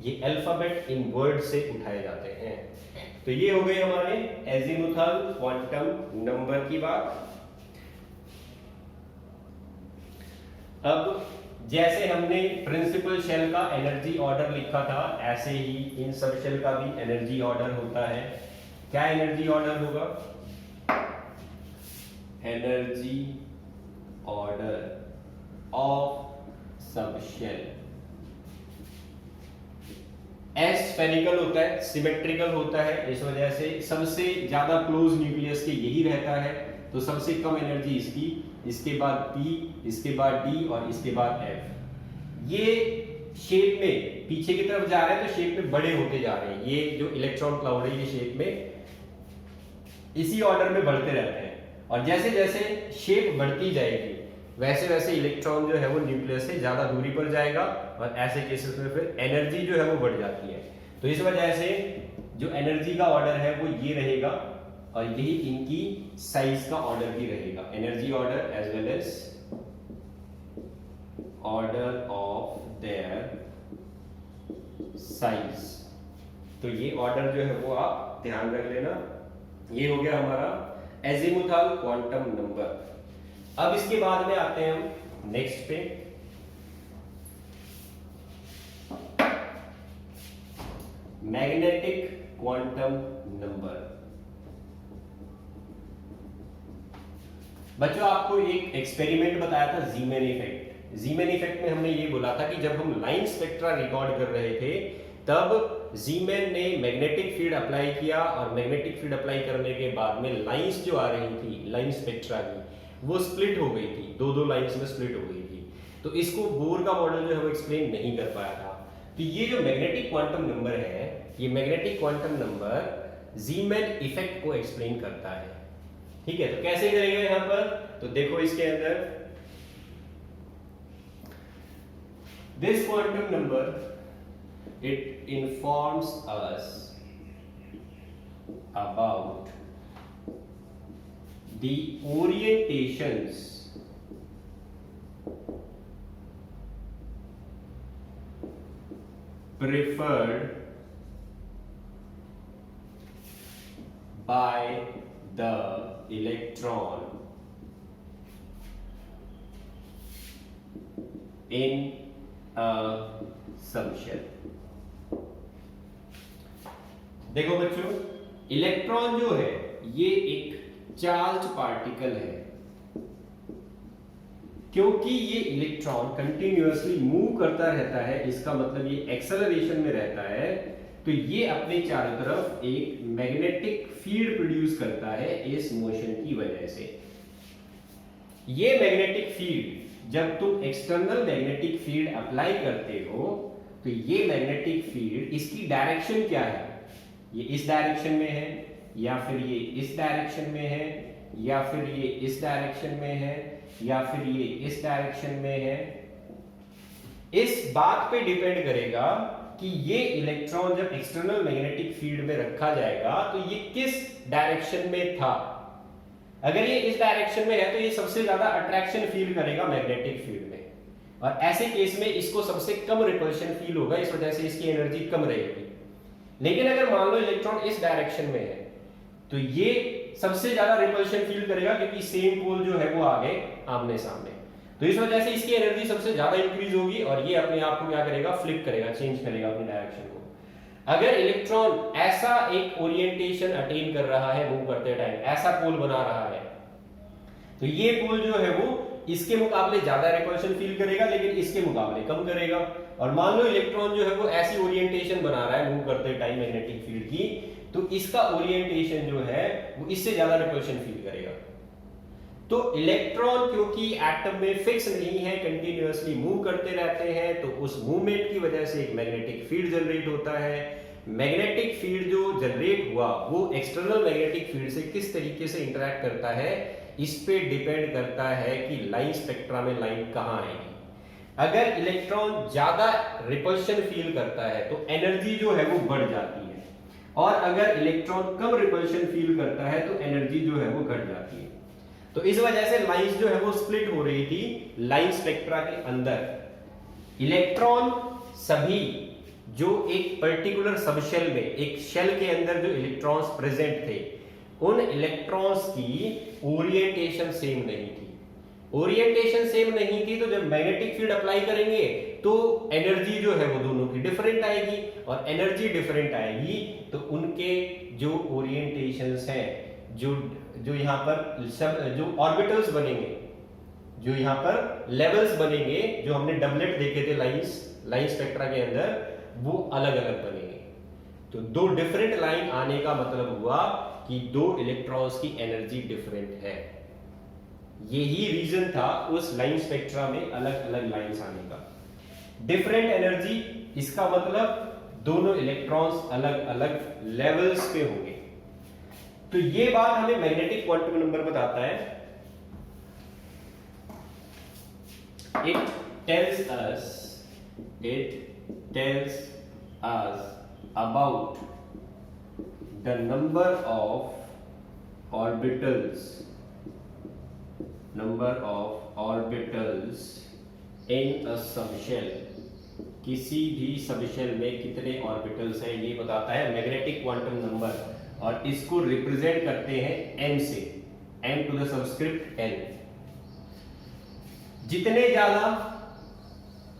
ये अल्फाबेट इन वर्ड से उठाए जाते हैं। तो ये हो गए हमारे एजीमुथल क्वांटम नंबर की बात। अब जैसे हमने प्रिंसिपल शेल का एनर्जी ऑर्डर लिखा था ऐसे ही इन सब शेल का भी एनर्जी ऑर्डर होता है। क्या एनर्जी ऑर्डर होगा? Energy order of subshell. S spherical होता है, सिमेट्रिकल होता है, इस वजह से सबसे ज्यादा क्लोज न्यूक्लियस के यही रहता है। तो सबसे कम एनर्जी इसकी, इसके बाद पी, इसके बाद डी और इसके बाद एफ। ये शेप में पीछे की तरफ जा रहे हैं तो शेप में बड़े होते जा रहे हैं। ये जो इलेक्ट्रॉन क्लाउड है ये शेप में इसी ऑर्डर में बढ़ते रहते हैं। और जैसे जैसे शेप बढ़ती जाएगी वैसे वैसे इलेक्ट्रॉन जो है वो न्यूक्लियस से ज्यादा दूरी पर जाएगा और ऐसे केसेस में फिर एनर्जी जो है वो बढ़ जाती है। तो इस वजह से जो एनर्जी का ऑर्डर है वो ये रहेगा और यही इनकी साइज का ऑर्डर भी रहेगा। Energy order as well as order of their size. तो ये ऑर्डर जो है वो आप ध्यान रख लेना। ये हो गया हमारा एजीमुथल क्वांटम नंबर। अब इसके बाद में आते हैं हम नेक्स्ट पे, मैग्नेटिक क्वांटम नंबर। बच्चों आपको एक एक्सपेरिमेंट बताया था जीमेन इफेक्ट। जीमेन इफेक्ट में हमने ये बोला था कि जब हम लाइन स्पेक्ट्रा रिकॉर्ड कर रहे थे तब जीमेन ने मैग्नेटिक फील्ड अप्लाई किया और मैग्नेटिक फील्ड अप्लाई करने के बाद में लाइंस जो आ रही थी लाइन स्पेक्ट्रा की वो स्प्लिट हो गई थी, दो लाइंस में स्प्लिट हो गई थी। तो इसको बोर का मॉडल जो है वो एक्सप्लेन नहीं कर पाया था। तो ये जो मैग्नेटिक क्वांटम नंबर है ये मैग्नेटिक क्वांटम नंबर जीमेन इफेक्ट को एक्सप्लेन करता है। ठीक है, तो कैसे करेगा यहां पर? तो देखो इसके अंदर this quantum number it informs us about the orientations preferred by the electron in a subshell। देखो बच्चों, इलेक्ट्रॉन जो है ये एक चार्ज पार्टिकल है। क्योंकि ये इलेक्ट्रॉन कंटिन्यूअसली मूव करता रहता है, इसका मतलब ये एक्सेलरेशन में रहता है, तो ये अपने चारों तरफ एक मैग्नेटिक फील्ड प्रोड्यूस करता है इस मोशन की वजह से। ये मैग्नेटिक फील्ड जब तुम एक्सटर्नल मैग्नेटिक फील्ड अप्लाई करते हो तो ये मैग्नेटिक फील्ड इसकी डायरेक्शन क्या है? ये इस डायरेक्शन में है या फिर ये इस डायरेक्शन में है या फिर ये इस डायरेक्शन में है या फिर ये इस डायरेक्शन में है। इस बात पे डिपेंड करेगा कि ये इलेक्ट्रॉन जब एक्सटर्नल मैग्नेटिक फील्ड में रखा जाएगा तो ये किस डायरेक्शन में था। अगर ये इस डायरेक्शन में है तो ये सबसे ज्यादा अट्रैक्शन फील करेगा मैग्नेटिक फील्ड में, और ऐसे केस में इसको सबसे कम रिपल्शन फील होगा, इस वजह से इसकी एनर्जी कम रहेगी। लेकिन अगर मान लो इलेक्ट्रॉन इस डायरेक्शन में है तो ये सबसे ज्यादा रिपल्शन फील करेगा, क्योंकि सेम पोल जो है वो आ गए आमने सामने, तो इस वजह से इसकी एनर्जी सबसे ज्यादा इंक्रीज होगी और ये अपने आप को क्या करेगा, फ्लिप करेगा, चेंज करेगा अपनी डायरेक्शन को। अगर इलेक्ट्रॉन ऐसा एक ओरिएंटेशन अटेन कर रहा है मूव करते टाइम, ऐसा पोल बना रहा है, तो ये पोल जो है वो इसके मुकाबले ज्यादा रिपल्शन फील करेगा लेकिन इसके मुकाबले कम करेगा। और मान लो इलेक्ट्रॉन जो है वो ऐसी ओरिएंटेशन बना रहा है मूव करते टाइम मैग्नेटिक फील्ड की, तो इसका ओरिएंटेशन जो है वो इससे ज्यादा रिपल्शन फील करेगा। तो इलेक्ट्रॉन क्योंकि एटम में फिक्स नहीं है, कंटिन्यूअसली मूव करते रहते हैं, तो उस मूवमेंट की वजह से एक मैग्नेटिक फील्ड जनरेट होता है। मैग्नेटिक फील्ड जो जनरेट हुआ वो एक्सटर्नल मैग्नेटिक फील्ड से किस तरीके से इंटरेक्ट करता है, इस पे डिपेंड करता है कि लाइन स्पेक्ट्रा में लाइन कहां आएगी। अगर इलेक्ट्रॉन ज्यादा रिपल्शन फील करता है तो एनर्जी जो है वो बढ़ जाती है, और अगर इलेक्ट्रॉन कम रिपल्शन फील करता है तो एनर्जी जो है वो घट जाती है। तो इस वजह से लाइंस जो है वो स्प्लिट हो रही थी लाइन स्पेक्ट्रा के अंदर। इलेक्ट्रॉन सभी जो एक पर्टिकुलर सबशेल में, एक शेल के अंदर जो इलेक्ट्रॉन्स प्रेजेंट थे, उन इलेक्ट्रॉन्स की ओरिएंटेशन सेम नहीं थी। ओरिएंटेशन सेम नहीं थी तो जब मैग्नेटिक फील्ड अप्लाई करेंगे तो एनर्जी जो है वो दोनों की डिफरेंट आएगी, और एनर्जी डिफरेंट आएगी तो उनके जो ओरिएंटेशंस हैं, जो यहाँ पर सब जो ऑर्बिटल्स बनेंगे, जो यहाँ पर लेवल्स बनेंगे, जो हमने डबलेट देखे थे लाइन स्पेक्ट्रा के अंदर, वो अलग अलग बनेंगे। तो दो डिफरेंट लाइन आने का मतलब हुआ कि दो इलेक्ट्रॉन्स की एनर्जी डिफरेंट है। यही रीजन था उस लाइन स्पेक्ट्रा में अलग अलग लाइंस आने का। डिफरेंट एनर्जी, इसका मतलब दोनों इलेक्ट्रॉन्स अलग अलग लेवल्स पे होंगे। तो ये बात हमें मैग्नेटिक क्वांटम नंबर बताता है। It tells us about the number of orbitals in a subshell। किसी भी सबशेल में कितने ऑर्बिटल्स हैं ये बताता है मैग्नेटिक क्वांटम नंबर, और इसको रिप्रेजेंट करते हैं m से, m to the subscript n। जितने ज्यादा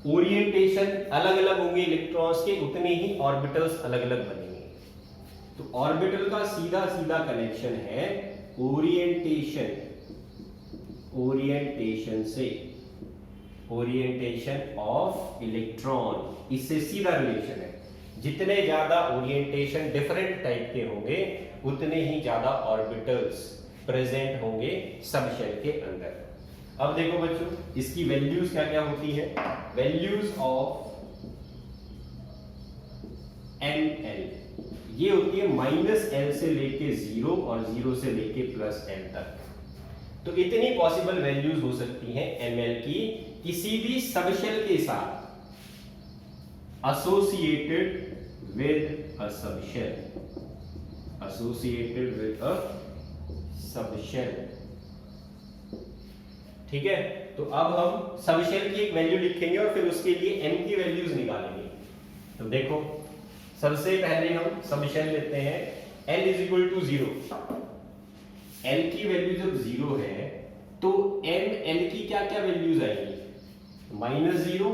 ओरिएंटेशन अलग अलग होंगे इलेक्ट्रॉन्स के, उतने ही ऑर्बिटल्स अलग अलग बनेंगे। तो ऑर्बिटल का सीधा सीधा कनेक्शन है ओरिएंटेशन से, ओरिएंटेशन ऑफ इलेक्ट्रॉन, इससे सीधा रिलेशन है। जितने ज्यादा ओरिएंटेशन डिफरेंट टाइप के होंगे उतने ही ज्यादा ऑर्बिटल्स प्रेजेंट होंगे सबशेल के अंदर। अब देखो बच्चों, इसकी वैल्यूज क्या क्या होती है। वैल्यूज ऑफ ml ये होती है -l से लेके 0 और 0 से लेके +l तक। तो इतनी पॉसिबल वैल्यूज हो सकती हैं ml की किसी भी सबशेल के साथ associated with a subshell। ठीक है, तो अब हम सबशेल की एक वैल्यू लिखेंगे और फिर उसके लिए m की वैल्यूज निकालेंगे। तो देखो, सबसे पहले हम सबशेल लेते हैं l = 0। l की वैल्यू जब 0 है तो ml की क्या क्या वैल्यूज आएंगी, -0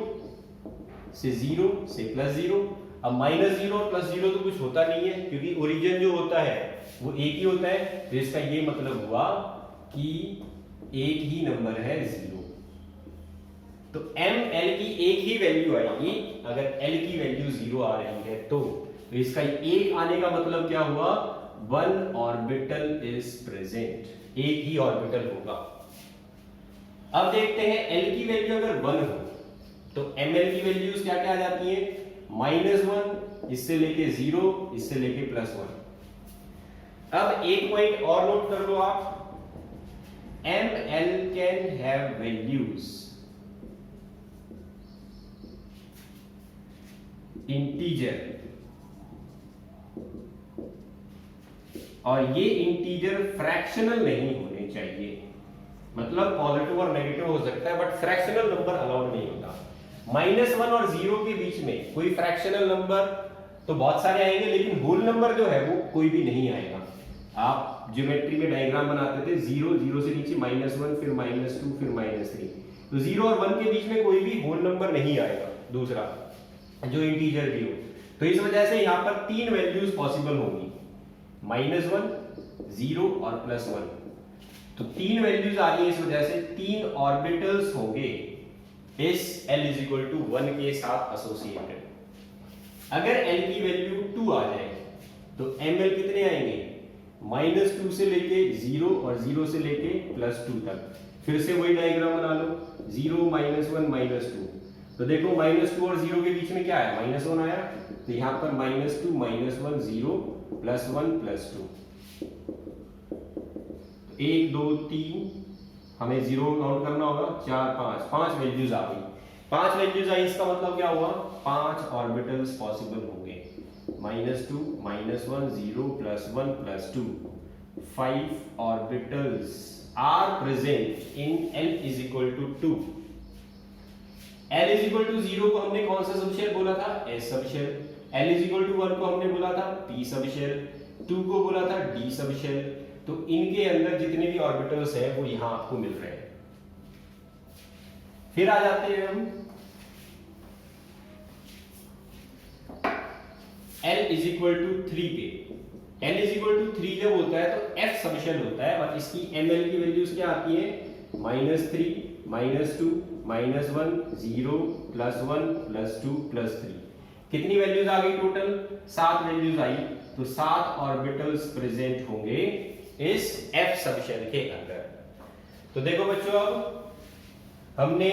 से 0 से +0। अब -0 और +0 तो कुछ होता नहीं है क्योंकि ओरिजिन जो होता है वो एक ही होता है, तो इसका ये मतलब हुआ कि एक ही नंबर है 0। तो ml की एक ही वैल्यू आएगी अगर l की वैल्यू 0 आ रही है तो इसका एक आने का मतलब क्या हुआ, 1 ऑर्बिटल इज प्रेजेंट, एक ही ऑर्बिटल होगा। अब देखते हैं l की वैल्यू अगर 1 हो तो ml की वैल्यूज क्या क्या आ जाती है, -1, इससे लेके 0, इससे लेके +1। अब एक पॉइंट और नोट कर लो आप, ml can have values integer, और ये इंटीजर फ्रैक्शनल नहीं होने होनी चाहिए। मतलब पॉजिटिव और नेगेटिव हो सकता है, बट फ्रैक्शनल नंबर अलाउड नहीं होता। -1 और 0 के बीच में कोई फ्रैक्शनल नंबर तो बहुत सारे आएंगे, लेकिन होल नंबर जो है वो कोई भी नहीं आएगा। आप ज्योमेट्री में डायग्राम बनाते थे, 0 से नीचे -1, फिर -2, फिर -3, तो 0 और 1 के बीच में कोई भी होल नंबर नहीं आएगा दूसरा जो इंटीजर भी हो। तो इस वजह से यहाँ पर 3 वैल्यूज पॉसिबल होंगी, -1, 0 और +1। तो 3 वैल्यूज आ रही है, इस वजह से 3 ऑर्बिटल्स होंगे इस l = 1 के साथ एसोसिएटेड। अगर l की वैल्यू 2 आ जाए तो ml कितने आएंगे, -2 से लेके 0 और 0 से लेके +2 तक। फिर से वही डायग्राम बना लो, 0, -1, -2। तो देखो -2 और 0 के बीच में क्या है, -1 आया, तो यहाँ पर -2, -1, 0, +1, +2। 1, 2, 3 हमें 0 काउंट करना होगा, 4, 5 वैल्यूज आ गई। 5 वैल्यूज आई, इसका मतलब क्या हुआ, 5 ऑर्बिटल्स पॉसिबल होंगे। -2, -1, 0, +1, +2, 5 orbitals are present in l = 2। l = 0 को हमने कौन सा सबशेल बोला था, s सबशेल। l = 1 को हमने बोला था p सबशेल, 2 को बोला था d सबशेल। तो इनके अंदर जितने भी ऑर्बिटल्स हैं वो यहां आपको मिल रहे हैं। फिर आ जाते हैं हम l = 3 पे। l = 3 जब होता है तो f सबशेल होता है, और इसकी ml की वैल्यूज क्या आती है, -3, -2, -1, 0, +1, +2, +3। कितनी वैल्यूज आ गई टोटल, 7 वैल्यूज आई। तो 7 ऑर्बिटल्स प्रेजेंट होंगे इस f सबशेल के अंदर। तो देखो बच्चों, अब हमने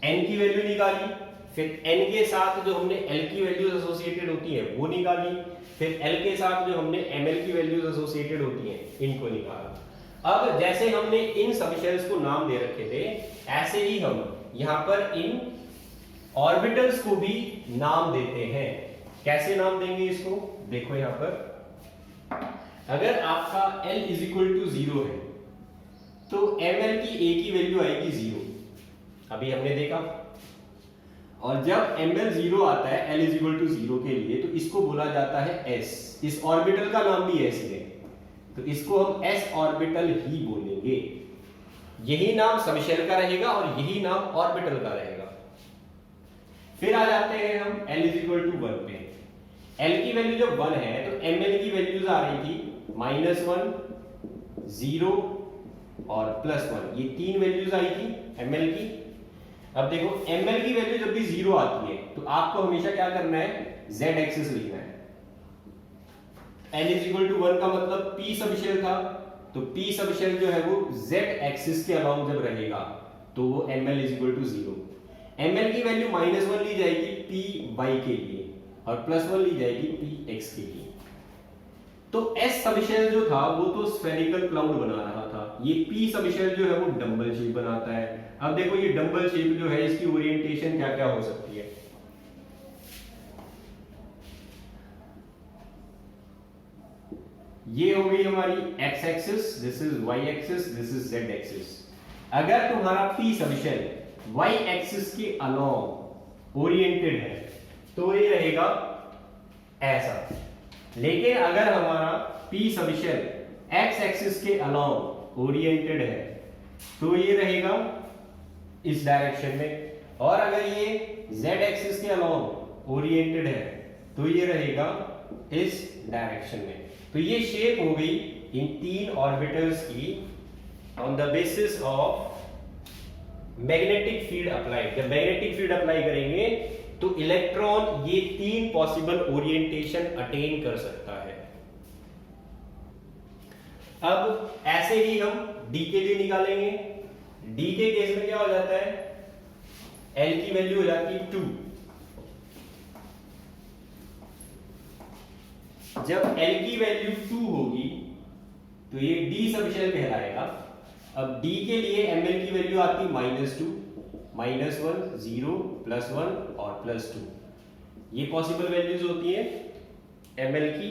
n की वैल्यू निकाली, फिर n के साथ जो हमने l की वैल्यूज एसोसिएटेड होती है वो निकाली, फिर l के साथ जो हमने ml की वैल्यूज एसोसिएटेड होती हैं इनको निकाला। अब जैसे हमने इन सबशेल्स को नाम दे रखे थे, ऐसे ही हम यहां पर इन ऑर्बिटल्स को भी नाम देते हैं। कैसे नाम देंगे इसको, देखो यहां पर अगर आपका l = 0 है तो ml की a की वैल्यू आएगी 0, अभी हमने देखा। और जब ml 0 आता है l = 0 के लिए, तो इसको बोला जाता है s। इस ऑर्बिटल का नाम भी s है, तो इसको हम s ऑर्बिटल ही बोलेंगे। यही नाम सबशेल का रहेगा और यही नाम ऑर्बिटल का रहेगा। फिर आ जाते हैं हम l = 1 पे। l की वैल्यू जब 1 है तो ml की वैल्यूज आ रही थी -1, 0 और +1, ये 3 वैल्यूज आई थी ml की। अब देखो ml की वैल्यू जब भी 0 आती है तो आपको हमेशा क्या करना है, z एक्सिस लिखना है। l = 1 का मतलब p सबशेल था, तो p सबशेल जो है वो z एक्सिस के अलाउंग जब रहेगा तो वो ml = 0। ml की वैल्यू -1 ली जाएगी p y के लिए और +1 ली जाएगी p x के लिए। तो s सबशेल जो था वो तो स्फेरिकल क्लाउड बना रहा था, ये p सबशेल जो है वो डंबल शेप बनाता है। अब देखो ये डंबल शेप जो है इसकी ओरिएंटेशन क्या क्या हो सकती है, ये हो गई हमारी x axis, this is y axis, this is z axis. अगर तुम्हारा p सबशेल y एक्सिस के अलोंग ओरिएंटेड है तो ये रहेगा ऐसा, लेकिन अगर हमारा p सबशेल x एक्सिस के अलोंग ओरिएंटेड है तो ये रहेगा इस डायरेक्शन में, और अगर ये z एक्सिस के अलोंग ओरिएंटेड है तो ये रहेगा इस डायरेक्शन में। तो ये शेप हो गई इन 3 ऑर्बिटल्स की on the basis of magnetic field applied. जब मैग्नेटिक फील्ड अप्लाई करेंगे तो इलेक्ट्रॉन ये 3 पॉसिबल ओरिएंटेशन अटेन कर सकता है। अब ऐसे ही हम d के लिए निकालेंगे। d के केस में क्या हो जाता है, l की वैल्यू हो जाती है 2। जब l की वैल्यू 2 होगी तो ये d सबशेल कहलाएगा। अब d के लिए ml की वैल्यू आती है -2, -1, 0, +1 और +2, ये पॉसिबल वैल्यूज होती है ml की।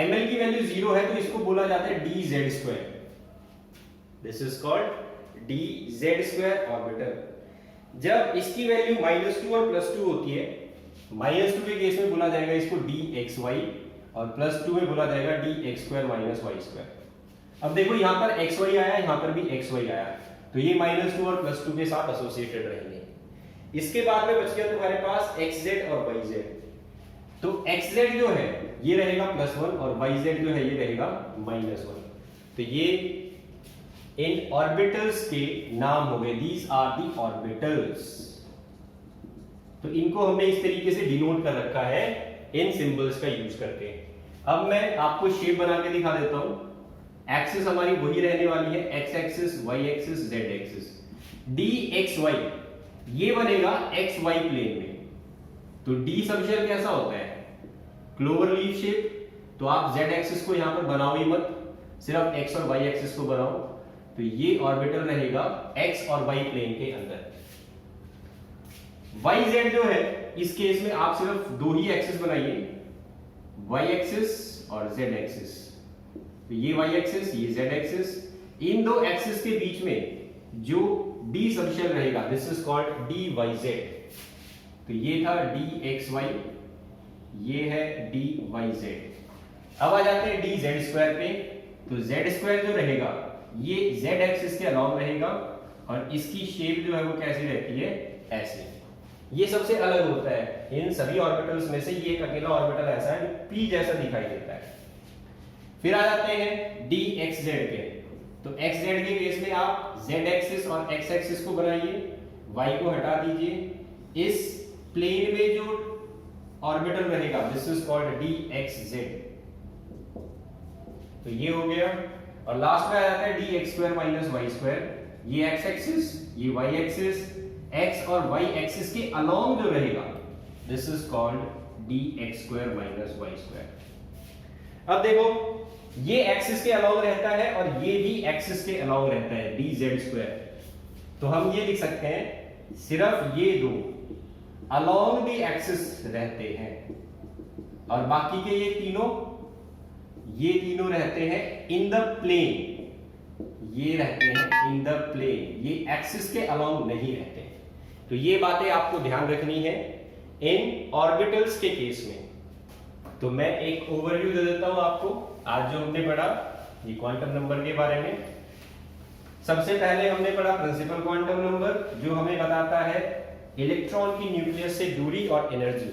ml की वैल्यू 0 है तो इसको बोला जाता है dz²। This is called dz² orbital. जब इसकी वैल्यू -2 और +2 होती है, -2 के केस में बोला जाएगा इसको dxy और +2 में बोला जाएगा dx² -y²। अब देखो यहाँ पर xy आया, यहाँ पर भी xy आया, तो ये -2 और +2 के साथ एसोसिएटेड रहेंगे। इसके बाद में बच गया तुम्हारे पास xz और yz। तो xz जो है ये रहेगा +1 और yz जो है ये रहेगा -1। तो ये इन ऑर्बिटल्स के नाम हो गए, दीज आर दी ऑर्बिटल्स। तो इनको हमने इस तरीके से डिनोट कर रखा है इन सिंबल्स का यूज करके। अब मैं आपको शेप बना के दिखा देता हूं। एक्सिस हमारी वही रहने वाली है, x axis, y axis, z axis. dxy ये बनेगा xy प्लेन में। तो d सबशेल कैसा होता है? Clover leaf shape. तो आप z एक्सिस को यहां पर बनाओ ही मत, सिर्फ x और y एक्सिस को बनाओ। तो ये ऑर्बिटल रहेगा x और y प्लेन के अंदर। yz जो है इस केस में आप सिर्फ दो ही एक्सिस बनाइए, y एक्सिस और z एक्सिस। तो ये y एक्सिस, ये z एक्सिस। इन दो एक्सिस के बीच में जो d सबशेल रहेगा, दिस इज कॉल्ड dyz। तो ये था dxy, ये है dyz। अब आ जाते हैं dz² पे। तो z² जो रहेगा ये z एक्सिस के अलॉन्ग रहेगा और इसकी शेप जो है वो कैसी रहती है? ऐसे। ये सबसे अलग होता है इन सभी ऑर्बिटल्स में से, ये एक अकेला ऑर्बिटल ऐसा है p जैसा दिखाई देता है। फिर आ जाते हैं dxz पे। तो xz के केस में आप z एक्सिस और x एक्सिस को बनाइए, y को हटा दीजिए। इस प्लेन में जो ऑर्बिटल रहेगा दिस इज कॉल्ड dxz। तो ये हो गया। और लास्ट में आ जाता है dx² y²। ये x एक्सिस, ये y एक्सिस, x और y एक्सिस के अलोंग जो रहेगा this is called dx² y²। अब देखो ये एक्सिस के अलोंग रहता है और ये भी एक्सिस के अलोंग रहता है dz²। तो हम ये लिख सकते हैं सिर्फ ये दो अलोंग दी एक्सिस रहते हैं और बाकी के ये तीनों रहते हैं इन द प्लेन। ये रहते हैं इन द प्लेन, ये एक्सिस के अलोंग नहीं रहते। तो ये बातें आपको ध्यान रखनी है इन ऑर्बिटल्स के केस में। तो मैं एक ओवरव्यू दे देता हूं आपको आज जो हमने पढ़ा ये क्वांटम नंबर के बारे में। सबसे पहले हमने पढ़ा प्रिंसिपल क्वांटम नंबर जो हमें बताता है इलेक्ट्रॉन की न्यूक्लियस से दूरी और एनर्जी।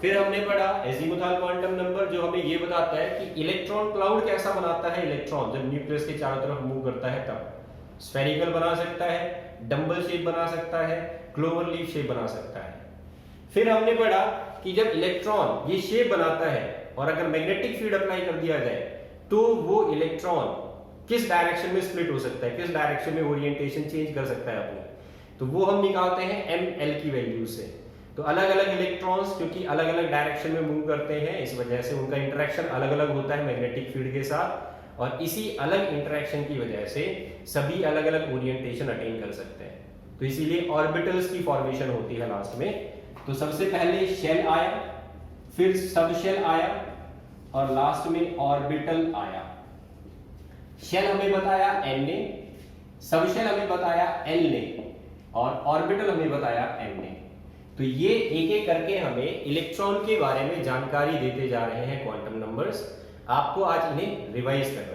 फिर हमने पढ़ा एजीमुथल क्वांटम नंबर जो हमें ये बताता है कि इलेक्ट्रॉन क्लाउड कैसा बनाता है इलेक्ट्रॉन जब न्यूक्लियस के चारों तरफ मूव करता है तब। स्फेरिकल बना सकता है, डंबल शेप बना सकता है, क्लोवर लीफ शेप बना सकता है। फिर हमने पढ़ा कि जब इलेक्ट्रॉन ये शेप बनाता है और अगर मैग्नेटिक फील्ड अप्लाई कर दिया जाए तो वो इलेक्ट्रॉन किस डायरेक्शन में स्प्लिट हो सकता है, किस डायरेक्शन में ओरिएंटेशन चेंज कर सकता है अपने। तो वो हम निकालते हैं ml की वैल्यू से। तो अलग अलग इलेक्ट्रॉन्स क्योंकि अलग अलग डायरेक्शन में मूव करते हैं इस वजह से उनका इंटरेक्शन अलग अलग होता है मैग्नेटिक फील्ड के साथ और इसी अलग इंटरेक्शन की वजह से सभी अलग अलग ओरिएंटेशन अटेन कर सकते हैं। तो इसीलिए ऑर्बिटल्स की फॉर्मेशन होती है लास्ट में। तो सबसे पहले शेल आया, फिर सब शेल आया और लास्ट में ऑर्बिटल आया। शेल हमें बताया n ने, सब शेल हमें बताया l ने और ऑर्बिटल हमें बताया m ने। तो ये एक एक करके हमें इलेक्ट्रॉन के बारे में जानकारी देते जा रहे हैं क्वांटम नंबर्स। आपको आज इन्हें रिवाइज करना